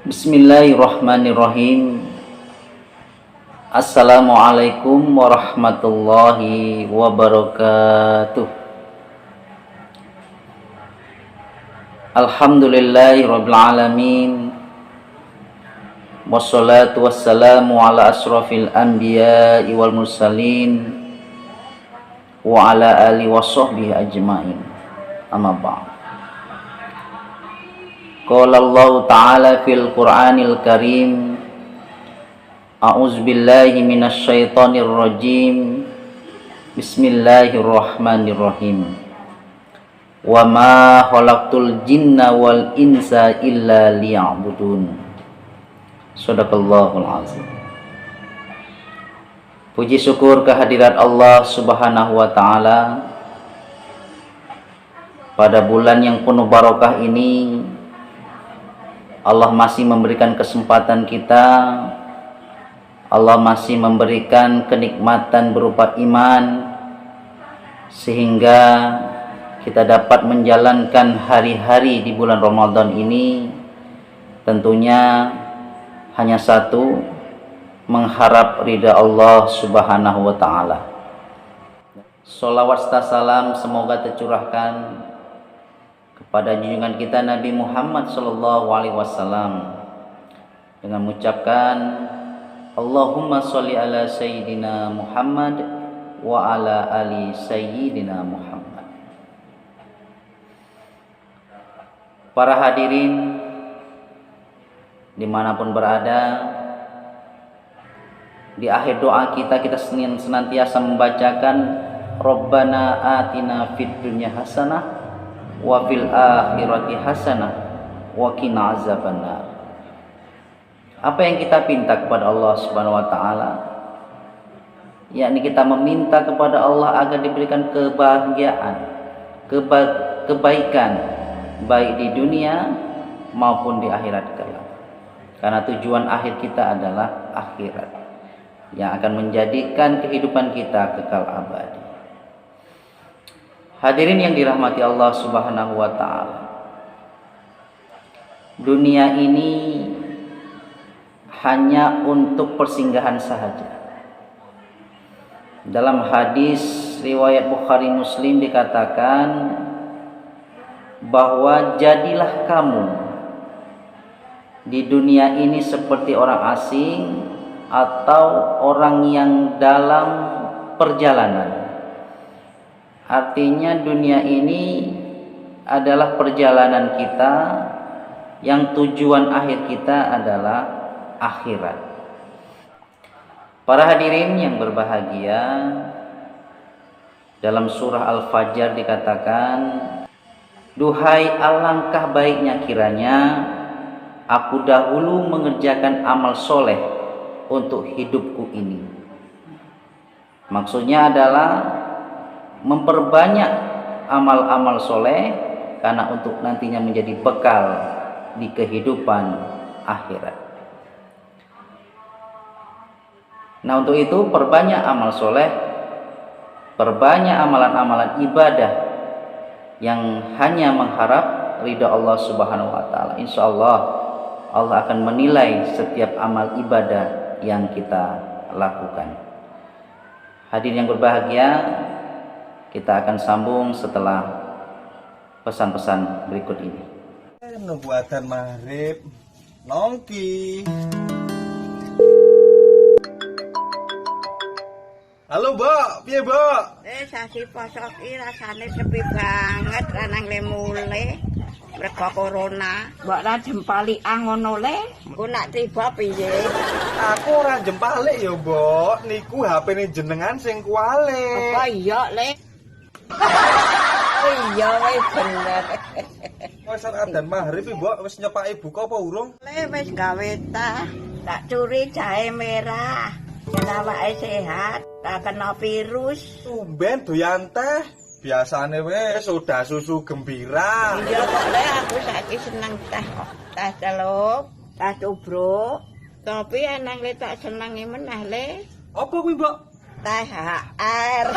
Bismillahirrahmanirrahim. Assalamualaikum warahmatullahi wabarakatuh. Alhamdulillahirabbil alamin. Wassalatu wassalamu ala asrofil anbiya'i wal mursalin wa ala alihi washabbihi ajmain. Amma ba'd. Qala Allah Ta'ala fil Qur'anil Karim, A'udzu billahi minasy syaithanir rajim. Bismillahirrahmanirrahim. Wa ma khalaqtul jinna wal insa illa liya'budun. Shadaqallahul azim. Puji syukur kehadirat Allah Subhanahu wa Ta'ala pada bulan yang penuh barokah ini. Allah masih memberikan kesempatan kita, Allah masih memberikan kenikmatan berupa iman, sehingga kita dapat menjalankan hari-hari di bulan Ramadan ini. Tentunya hanya satu, mengharap ridha Allah Subhanahu wa Ta'ala. Sholawat serta salam semoga tercurahkan kepada junjungan kita Nabi Muhammad SAW dengan mengucapkan Allahumma sholli ala Sayyidina Muhammad wa ala ali Sayyidina Muhammad. Para hadirin dimanapun berada, di akhir doa kita senantiasa membacakan Rabbana atina fid dunya hasanah wa fil akhirati hasanah wa qina azabannar. Apa yang kita pinta kepada Allah Subhanahu wa Ta'ala, yakni kita meminta kepada Allah agar diberikan kebahagiaan, kebaikan baik di dunia maupun di akhirat kelak. Karena tujuan akhir kita adalah akhirat yang akan menjadikan kehidupan kita kekal abadi. Hadirin yang dirahmati Allah Subhanahu wa Ta'ala, dunia ini hanya untuk persinggahan sahaja. Dalam hadis riwayat Bukhari Muslim dikatakan bahwa jadilah kamu di dunia ini seperti orang asing atau orang yang dalam perjalanan. Artinya dunia ini adalah perjalanan kita yang tujuan akhir kita adalah akhirat. Para hadirin yang berbahagia, dalam surah Al-Fajr dikatakan, duhai alangkah baiknya kiranya aku dahulu mengerjakan amal soleh untuk hidupku ini. Maksudnya adalah memperbanyak amal-amal soleh karena untuk nantinya menjadi bekal di kehidupan akhirat. Nah, untuk itu perbanyak amal soleh, perbanyak amalan-amalan ibadah yang hanya mengharap ridha Allah Subhanahu wa Ta'ala. Insya Allah Allah akan menilai setiap amal ibadah yang kita lakukan. Hadirin yang berbahagia, kita akan sambung setelah pesan-pesan berikut ini. Nubuatan maghrib nongki. Halo, Mbak. Piye, Mbak? Sasi posok iki rasane sepi banget lanang le mule. Mergo corona. Mbok ra jempali ngono le. Ku nak tiba piye? Aku ora jempalik ya, Mbok. Niku HP-ne jenengan sing kuwale. Apa iya, Le? Oh iya, wis bener. Wis adzan maghrib, Mbok. Wis nyepaki buka apa urung? Le wis gawe tak curi jahe merah. Yen awake sehat, tak kena virus. Tumben doyan teh. Biasane wis soda susu gembira. Iya kok Le, aku saiki seneng teh. Teh celup, teh tubruk. Tapi enang Le tak senengi meneh Le. Apa kuwi, Mbok? THR.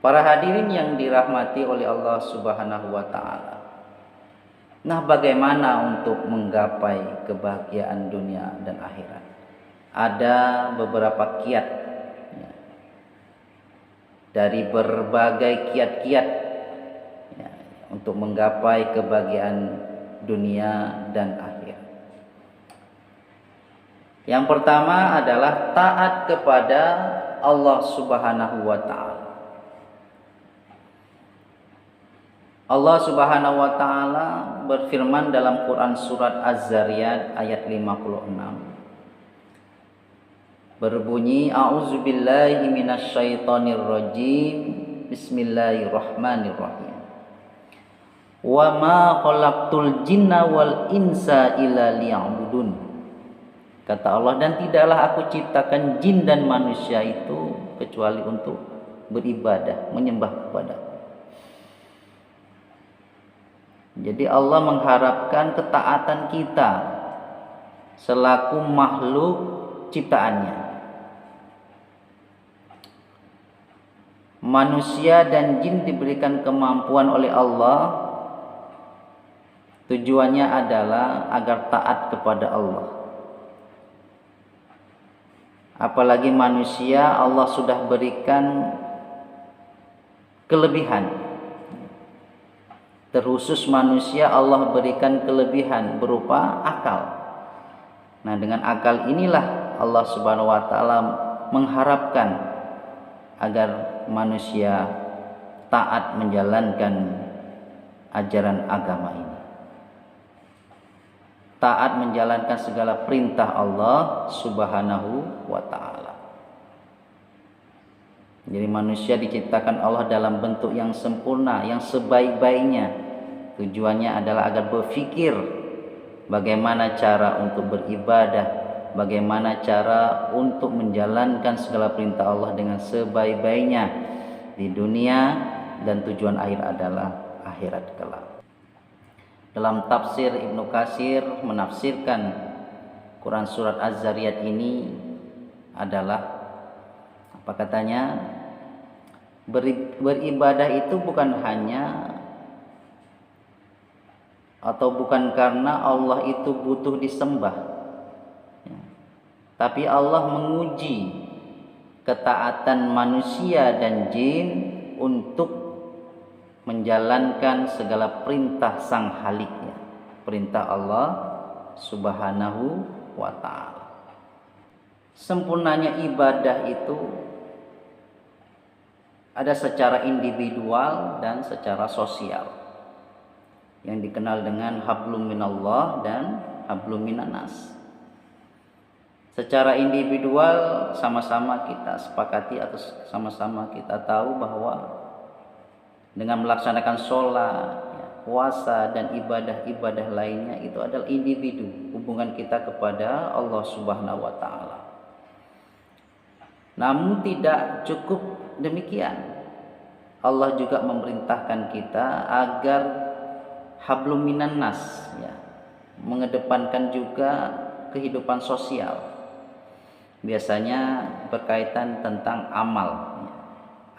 Para hadirin yang dirahmati oleh Allah Subhanahu wa taala. Nah, bagaimana untuk menggapai kebahagiaan dunia dan akhirat? Ada beberapa kiat ya, dari berbagai kiat-kiat ya, untuk menggapai kebahagiaan dunia dan akhirat. Yang pertama adalah taat kepada Allah Subhanahu wa taala. Allah Subhanahu wa taala berfirman dalam Quran surat Az-Zariyat ayat 56. Berbunyi a'udzubillahi minasyaitonirrajim. Bismillahirrahmanirrahim. Wa ma khalaqtul jinna wal insa illa liya'budun. Kata Allah, dan tidaklah aku ciptakan jin dan manusia itu kecuali untuk beribadah, menyembah kepada-Ku. Jadi Allah mengharapkan ketaatan kita selaku makhluk ciptaannya. Manusia dan jin diberikan kemampuan oleh Allah. Tujuannya adalah agar taat kepada Allah. Apalagi manusia, Allah sudah berikan kelebihan. Terkhusus manusia Allah berikan kelebihan berupa akal. Nah, dengan akal inilah Allah Subhanahu wa taala mengharapkan agar manusia taat menjalankan ajaran agama ini. Taat menjalankan segala perintah Allah Subhanahu wa taala. Jadi manusia diciptakan Allah dalam bentuk yang sempurna, yang sebaik-baiknya. Tujuannya adalah agar berpikir bagaimana cara untuk beribadah, bagaimana cara untuk menjalankan segala perintah Allah dengan sebaik-baiknya di dunia, dan tujuan akhir adalah akhirat kelak. Dalam tafsir Ibnu Katsir menafsirkan Quran surat Az-Zariyat ini adalah apa katanya? Beribadah itu bukan hanya atau bukan karena Allah itu butuh disembah ya, tapi Allah menguji ketaatan manusia dan jin untuk menjalankan segala perintah Sang Khalik ya, perintah Allah Subhanahu wa ta'ala. Sempurnanya ibadah itu ada secara individual dan secara sosial, yang dikenal dengan hablum minallah dan hablum minannas. Secara individual sama-sama kita sepakati atau sama-sama kita tahu bahwa dengan melaksanakan sholat, puasa dan ibadah-ibadah lainnya itu adalah individu, hubungan kita kepada Allah Subhanahu wa ta'ala. Namun tidak cukup demikian. Allah juga memerintahkan kita agar hablum minan nas ya, mengedepankan juga kehidupan sosial. Biasanya berkaitan tentang amal ya,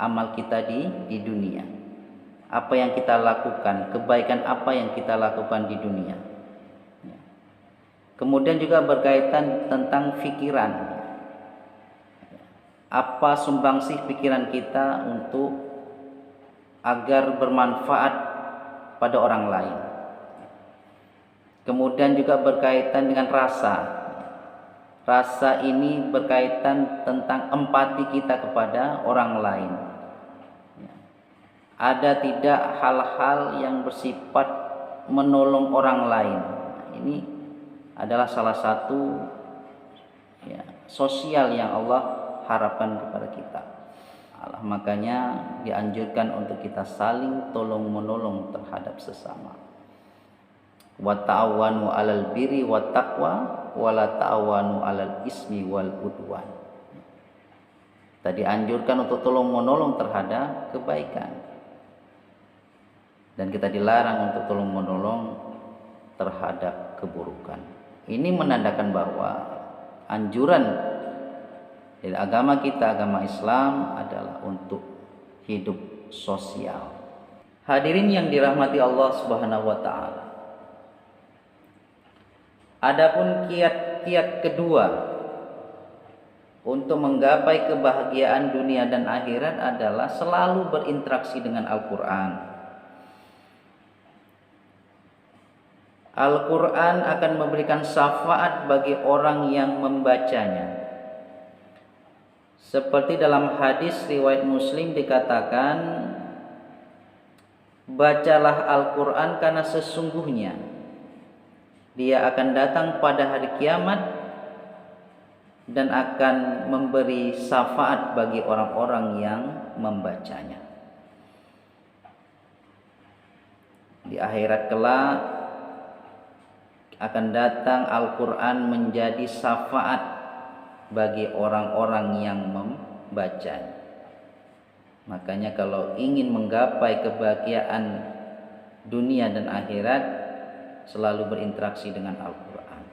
amal kita di dunia. Apa yang kita lakukan, kebaikan apa yang kita lakukan di dunia ya. Kemudian juga berkaitan tentang pikiran. Apa sumbangsih pikiran kita untuk agar bermanfaat pada orang lain. Kemudian juga berkaitan dengan rasa. Rasa ini berkaitan tentang empati kita kepada orang lain. Ada tidak hal-hal yang bersifat menolong orang lain. Ini adalah salah satu ya, sosial yang Allah harapkan kepada kita. Makanya dianjurkan untuk kita saling tolong menolong terhadap sesama. Wa ta'awanu 'alal birri wat taqwa wa la ta'awanu 'alal ismi wal udwan. Tadi anjurkan untuk tolong menolong terhadap kebaikan. Dan kita dilarang untuk tolong menolong terhadap keburukan. Ini menandakan bahwa anjuran dari agama kita, agama Islam adalah untuk hidup sosial. Hadirin yang dirahmati Allah Subhanahu wa taala. Adapun kiat-kiat kedua untuk menggapai kebahagiaan dunia dan akhirat adalah selalu berinteraksi dengan Al-Quran. Al-Quran akan memberikan syafaat bagi orang yang membacanya. Seperti dalam hadis riwayat Muslim dikatakan, bacalah Al-Quran karena sesungguhnya dia akan datang pada hari kiamat dan akan memberi syafaat bagi orang-orang yang membacanya. Di akhirat kelak akan datang Al-Quran menjadi syafaat bagi orang-orang yang membacanya. Makanya kalau ingin menggapai kebahagiaan dunia dan akhirat, selalu berinteraksi dengan Al-Quran.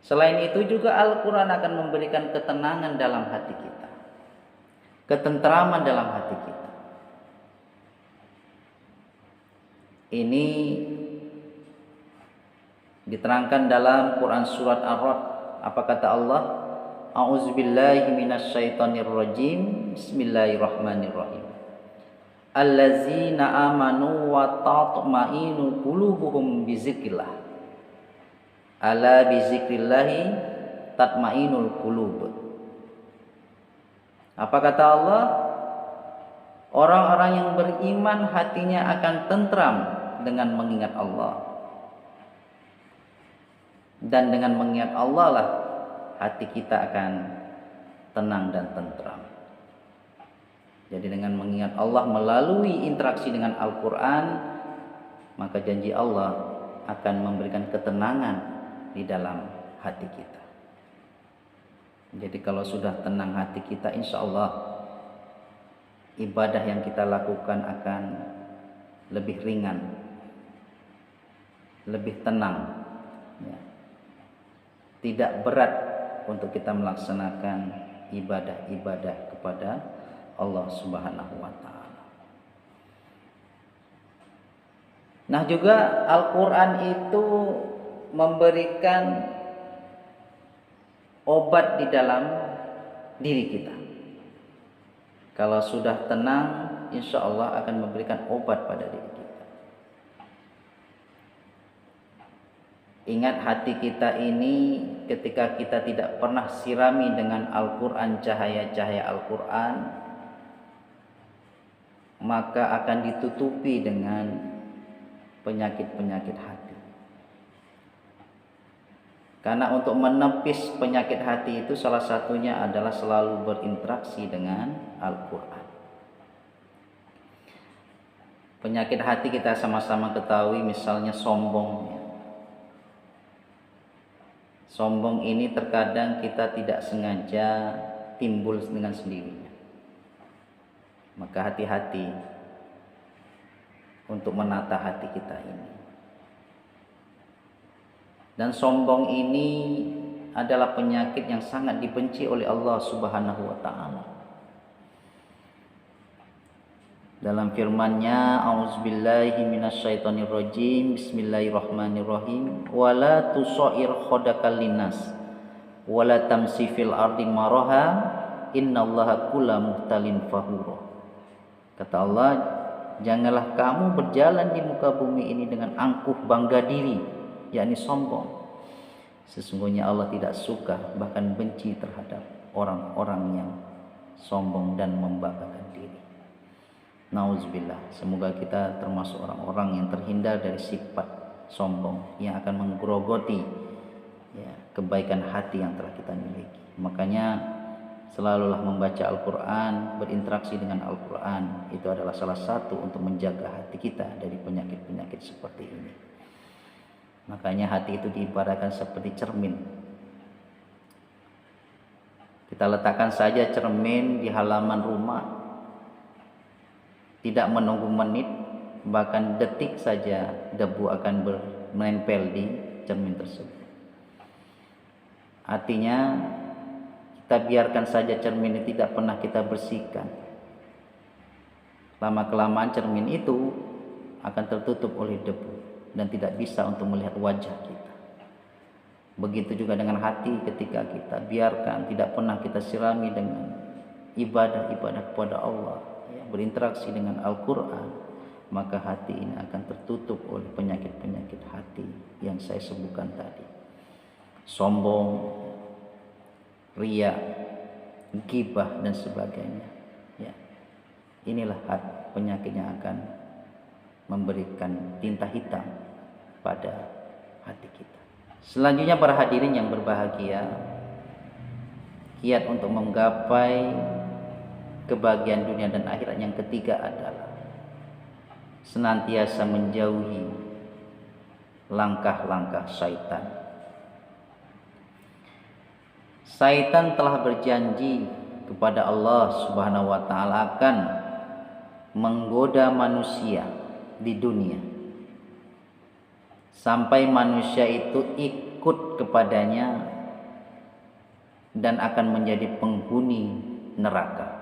Selain itu juga Al-Quran akan memberikan ketenangan dalam hati kita, ketentraman dalam hati kita. Ini diterangkan dalam Quran surat Ar-Ra'd. Apa kata Allah? A'udzubillahi minasyaitonirrajim. Bismillahirrahmanirrahim. Allazina amanu wa tatma'innu qulubuhum bizikrillah. Ala bizikrillahi tatma'innul qulub. Apa kata Allah? Orang-orang yang beriman hatinya akan tentram dengan mengingat Allah. Dan dengan mengingat Allah lah hati kita akan tenang dan tentram. Jadi dengan mengingat Allah melalui interaksi dengan Al-Quran, maka janji Allah akan memberikan ketenangan di dalam hati kita. Jadi kalau sudah tenang hati kita, insya Allah ibadah yang kita lakukan akan lebih ringan, lebih tenang, ya. Tidak berat untuk kita melaksanakan ibadah-ibadah kepada Allah Subhanahu wa taala. Nah, juga Al-Quran itu memberikan obat di dalam diri kita. Kalau sudah tenang, insya Allah akan memberikan obat pada diri kita. Ingat, hati kita ini ketika kita tidak pernah sirami dengan Al-Quran, cahaya-cahaya Al-Quran, maka akan ditutupi dengan penyakit-penyakit hati. Karena untuk menepis penyakit hati itu salah satunya adalah selalu berinteraksi dengan Al-Quran. Penyakit hati kita sama-sama ketahui, misalnya sombong. Sombong ini terkadang kita tidak sengaja timbul dengan sendirinya. Maka hati-hati untuk menata hati kita ini. Dan sombong ini adalah penyakit yang sangat dibenci oleh Allah Subhanahu wa taala. Dalam firman-Nya, A'udzubillahi minasyaitonirrajim. Bismillahirrahmanirrahim. Wala tusair khodakal linnas wala tamsi fil ardi maraha innallaha kulla muhtalin fakhur. Kata Allah, janganlah kamu berjalan di muka bumi ini dengan angkuh bangga diri, yakni sombong. Sesungguhnya Allah tidak suka, bahkan benci terhadap orang-orang yang sombong dan membanggakan diri. Nauzubillah. Semoga kita termasuk orang-orang yang terhindar dari sifat sombong yang akan menggerogoti kebaikan hati yang telah kita miliki. Makanya selalulah membaca Al-Quran, berinteraksi dengan Al-Quran. Itu adalah salah satu untuk menjaga hati kita dari penyakit-penyakit seperti ini. Makanya hati itu diibaratkan seperti cermin. Kita letakkan saja cermin di halaman rumah, tidak menunggu menit, bahkan detik saja debu akan menempel di cermin tersebut. Artinya kita biarkan saja cermin ini tidak pernah kita bersihkan, Lama-kelamaan cermin itu akan tertutup oleh debu dan tidak bisa untuk melihat wajah kita. Begitu juga dengan hati, ketika kita biarkan, tidak pernah kita sirami dengan ibadah-ibadah kepada Allah, ya, berinteraksi dengan Al-Quran, maka hati ini akan tertutup oleh penyakit-penyakit hati yang saya sebutkan tadi. Sombong, riya, ghibah dan sebagainya. Ya. Inilah penyakit yang akan memberikan tinta hitam pada hati kita. Selanjutnya para hadirin yang berbahagia, kiat untuk menggapai kebahagiaan dunia dan akhirat yang ketiga adalah senantiasa menjauhi langkah-langkah syaitan. Syaitan telah berjanji kepada Allah Subhanahu wa taala akan menggoda manusia di dunia sampai manusia itu ikut kepadanya dan akan menjadi penghuni neraka.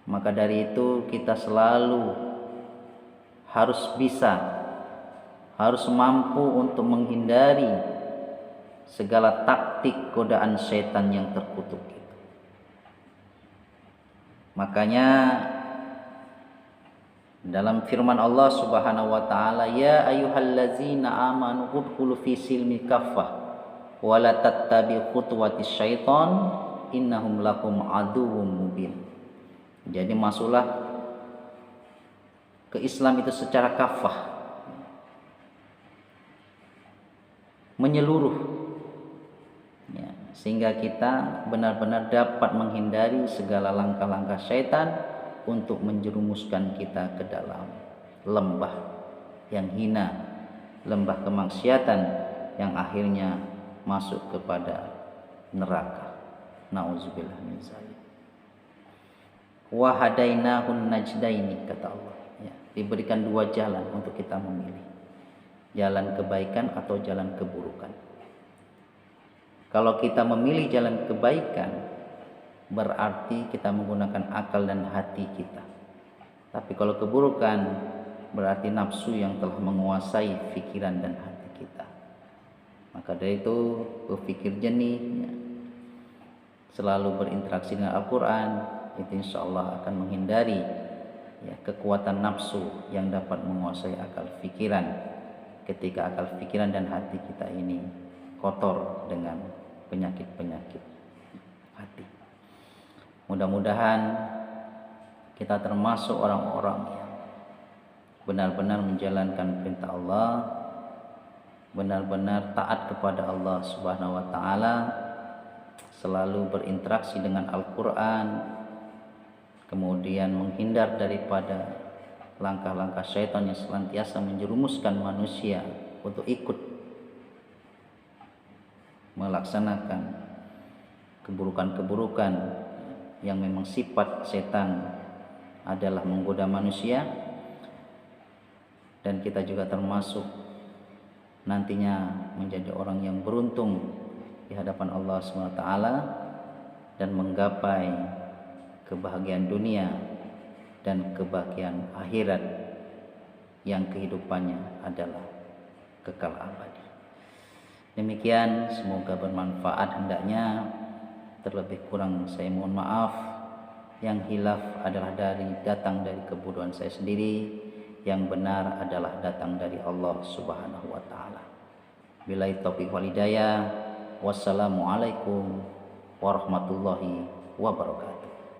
Maka dari itu kita selalu harus mampu untuk menghindari segala taktik godaan setan yang terkutuk itu. Makanya dalam firman Allah Subhanahu wa taala, ya ayyuhallazina amanu udkhulu fi silmi kaffah wa la tattabi'u khutuwatis syaiton innahum lakum aduwwum mubin. Jadi masuklah ke Islam itu secara kafah, menyeluruh, ya, sehingga kita benar-benar dapat menghindari segala langkah-langkah syaitan untuk menjerumuskan kita ke dalam lembah yang hina, lembah kemaksiatan yang akhirnya masuk kepada neraka. Nauzubillah min dzalik. Wa hadainahun najdaini, kata Allah, ya, diberikan dua jalan untuk kita memilih, jalan kebaikan atau jalan keburukan. Kalau kita memilih jalan kebaikan, berarti kita menggunakan akal dan hati kita. Tapi kalau keburukan, berarti nafsu yang telah menguasai pikiran dan hati kita. Maka dari itu berpikir jernih, ya, selalu berinteraksi dengan Al-Quran, itu insya Allah akan menghindari, ya, kekuatan nafsu yang dapat menguasai akal pikiran ketika akal pikiran dan hati kita ini kotor dengan penyakit-penyakit hati. Mudah-mudahan kita termasuk orang-orang yang benar-benar menjalankan perintah Allah, benar-benar taat kepada Allah Subhanahu wa taala, selalu berinteraksi dengan Al-Quran, kemudian menghindar daripada langkah-langkah syaitan yang senantiasa menjerumuskan manusia untuk ikut melaksanakan keburukan-keburukan yang memang sifat setan adalah menggoda manusia. Dan kita juga termasuk nantinya menjadi orang yang beruntung di hadapan Allah SWT dan menggapai kebahagiaan dunia dan kebahagiaan akhirat yang kehidupannya adalah kekal abadi. Demikian, semoga bermanfaat hendaknya. Terlebih kurang saya mohon maaf. Yang hilaf adalah datang dari kebodohan saya sendiri, yang benar adalah datang dari Allah Subhanahu wa taala. Billahi taufiq wal hidayah. Wassalamualaikum warahmatullahi wabarakatuh.